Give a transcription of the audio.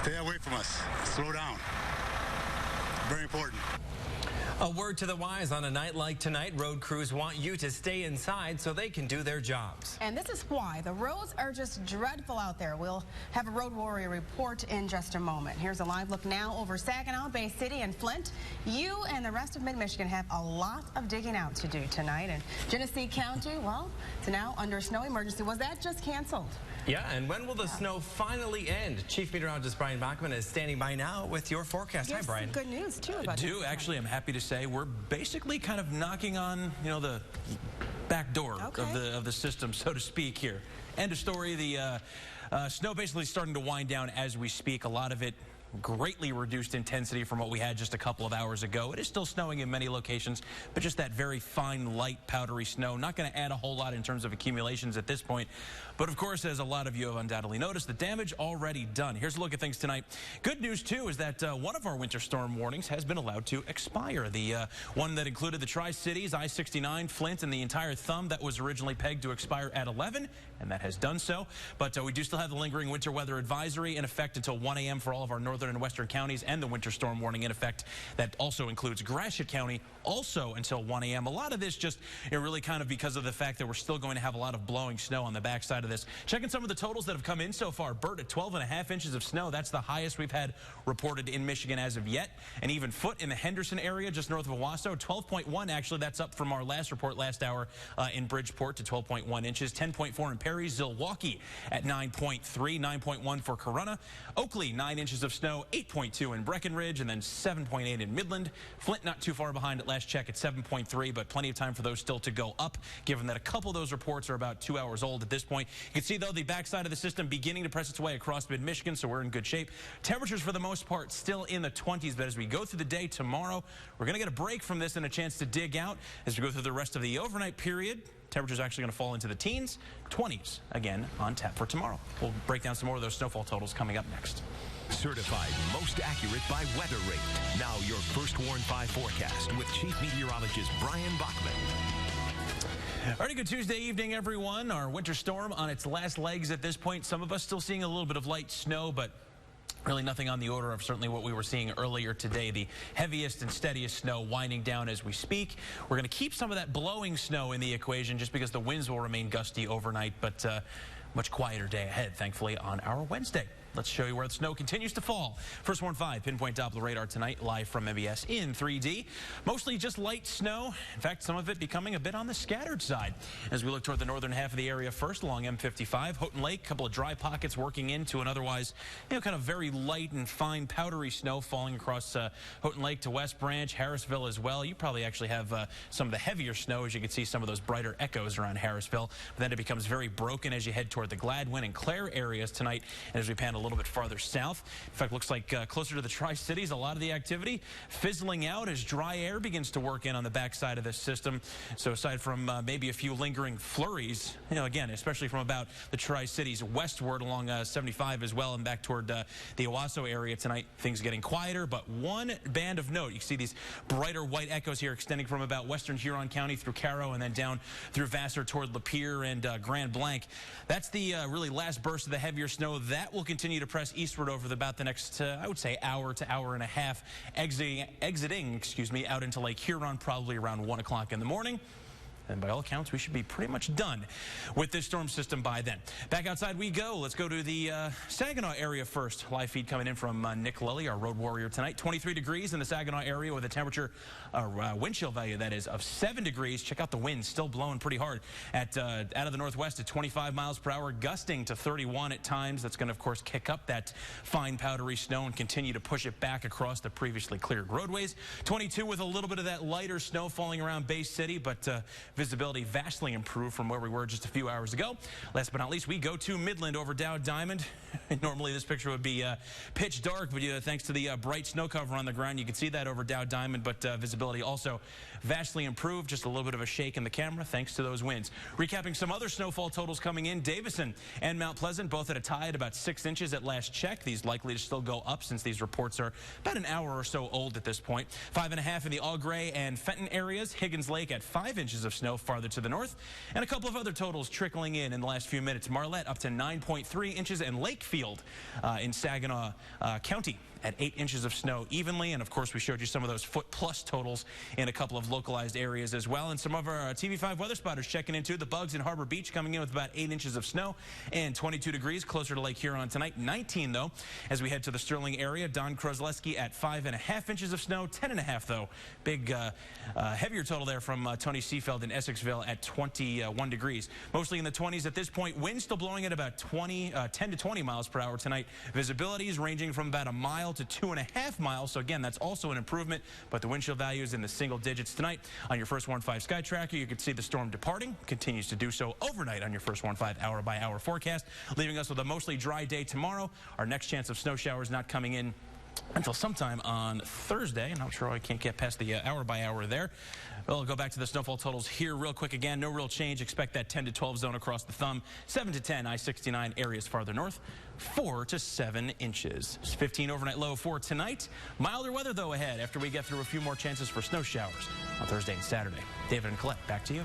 Stay away from us. Slow down. Very important. A word to the wise: on a night like tonight, road crews want you to stay inside so they can do their jobs. And this is why. The roads are just dreadful out there. We'll have a Road Warrior report in just a moment. Here's a live look now over Saginaw, Bay City, and Flint. You and the rest of mid-Michigan have a lot of digging out to do tonight. And Genesee County, well, it's now under snow emergency. Was that just canceled? Yeah, and when will the snow finally end? Chief Meteorologist Brian Bachman is standing by now with your forecast. Hi, Brian. Some good news, too, about Actually, I'm happy to say we're basically kind of knocking on, the back door of the system, so to speak, here. End of story. The snow basically starting to wind down as we speak. A lot of it greatly reduced intensity from what we had just a couple of hours ago. It is still snowing in many locations, but just that very fine, light, powdery snow. Not going to add a whole lot in terms of accumulations at this point. But of course, as a lot of you have undoubtedly noticed, the damage already done. Here's a look at things tonight. Good news, too, is that one of our winter storm warnings has been allowed to expire. The one that included the Tri-Cities, I-69, Flint, and the entire thumb that was originally pegged to expire at 11, and that has done so. But we do still have the lingering winter weather advisory in effect until 1 a.m. for all of our northern and western counties, and the winter storm warning in effect that also includes Gratiot County also until 1 a.m. A lot of this just really kind of because of the fact that we're still going to have a lot of blowing snow on the backside of this. Checking some of the totals that have come in so far. Burt at 12.5 inches of snow. That's the highest we've had reported in Michigan as of yet. And even Foot in the Henderson area just north of Owasso, 12.1. Actually, that's up from our last report last hour in Bridgeport to 12.1 inches. 10.4 in Perry. Zilwaukee at 9.3. 9.1 for Corunna. Oakley, 9 inches of snow. 8.2 in Breckenridge, and then 7.8 in Midland. Flint not too far behind at last check at 7.3, but plenty of time for those still to go up, given that a couple of those reports are about 2 hours old at this point. You can see, though, the backside of the system beginning to press its way across mid-Michigan, so we're in good shape. Temperatures, for the most part, still in the 20s, but as we go through the day tomorrow, we're going to get a break from this and a chance to dig out as we go through the rest of the overnight period. Temperatures actually going to fall into the teens, 20s again on tap for tomorrow. We'll break down some more of those snowfall totals coming up next. Certified most accurate by Weather Rate. Now your First Warn 5 forecast with Chief Meteorologist Brian Bachman. Alrighty, good Tuesday evening, everyone. Our winter storm on its last legs at this point. Some of us still seeing a little bit of light snow, but really nothing on the order of certainly what we were seeing earlier today. The heaviest and steadiest snow winding down as we speak. We're going to keep some of that blowing snow in the equation just because the winds will remain gusty overnight, but much quieter day ahead, thankfully, on our Wednesday. Let's show you where the snow continues to fall. First Warn 5 pinpoint Doppler radar tonight, live from MBS in 3D. Mostly just light snow. In fact, some of it becoming a bit on the scattered side. As we look toward the northern half of the area first, along M55, Houghton Lake, a couple of dry pockets working into an otherwise, kind of very light and fine powdery snow falling across Houghton Lake to West Branch, Harrisville as well. You probably actually have some of the heavier snow, as you can see some of those brighter echoes around Harrisville. But then it becomes very broken as you head toward the Gladwin and Clare areas tonight, and as we pan a little bit farther south. In fact, looks like closer to the Tri-Cities, a lot of the activity fizzling out as dry air begins to work in on the backside of this system. So aside from maybe a few lingering flurries, again, especially from about the Tri-Cities westward along 75 as well and back toward the Owasso area tonight, things getting quieter. But one band of note, you can see these brighter white echoes here extending from about western Huron County through Caro and then down through Vassar toward Lapeer and Grand Blanc. That's the really last burst of the heavier snow. That will continue to press eastward over about the next, I would say, hour to hour and a half, exiting, out into Lake Huron probably around 1 o'clock in the morning. And by all accounts, we should be pretty much done with this storm system by then. Back outside we go. Let's go to the Saginaw area first. Live feed coming in from Nick Lilly, our road warrior tonight. 23 degrees in the Saginaw area with a temperature, wind chill value, that is, of 7 degrees. Check out the wind, still blowing pretty hard at out of the northwest at 25 miles per hour, gusting to 31 at times. That's going to, of course, kick up that fine powdery snow and continue to push it back across the previously cleared roadways. 22 with a little bit of that lighter snow falling around Bay City, but visibility vastly improved from where we were just a few hours ago. Last but not least, we go to Midland over Dow Diamond. Normally this picture would be pitch dark, but thanks to the bright snow cover on the ground, you can see that over Dow Diamond, but visibility also vastly improved. Just a little bit of a shake in the camera thanks to those winds. Recapping some other snowfall totals coming in. Davison and Mount Pleasant both at a tie at about 6 inches at last check. These likely to still go up since these reports are about an hour or so old at this point. 5.5 in the All Gray and Fenton areas. Higgins Lake at 5 inches of snow. snow farther to the north. And a couple of other totals trickling in the last few minutes. Marlette up to 9.3 inches, and Lakefield in Saginaw County at 8 inches of snow evenly. And of course, we showed you some of those foot-plus totals in a couple of localized areas as well. And some of our TV5 weather spotters checking into the Bugs in Harbor Beach, coming in with about 8 inches of snow and 22 degrees closer to Lake Huron tonight. 19, though, as we head to the Sterling area. Don Krosleski at 5.5 inches of snow. 10.5, though. Big, heavier total there from Tony Seafeld in Essexville at 21 degrees. Mostly in the 20s at this point. Wind still blowing at about 10 to 20 miles per hour tonight. Visibility is ranging from about a mile to 2.5 miles. So again, that's also an improvement, but the wind chill value is in the single digits tonight. On your First Warn 5 Sky Tracker, you can see the storm departing. Continues to do so overnight on your First Warn 5 hour-by-hour forecast, leaving us with a mostly dry day tomorrow. Our next chance of snow showers not coming in until sometime on Thursday. And I'm sure I can't get past the hour-by-hour there. We'll go back to the snowfall totals here real quick again. No real change. Expect that 10 to 12 zone across the thumb. 7 to 10 I-69 areas farther north. 4 to 7 inches. 15 overnight low for tonight. Milder weather, though, ahead after we get through a few more chances for snow showers on Thursday and Saturday. David and Colette, back to you.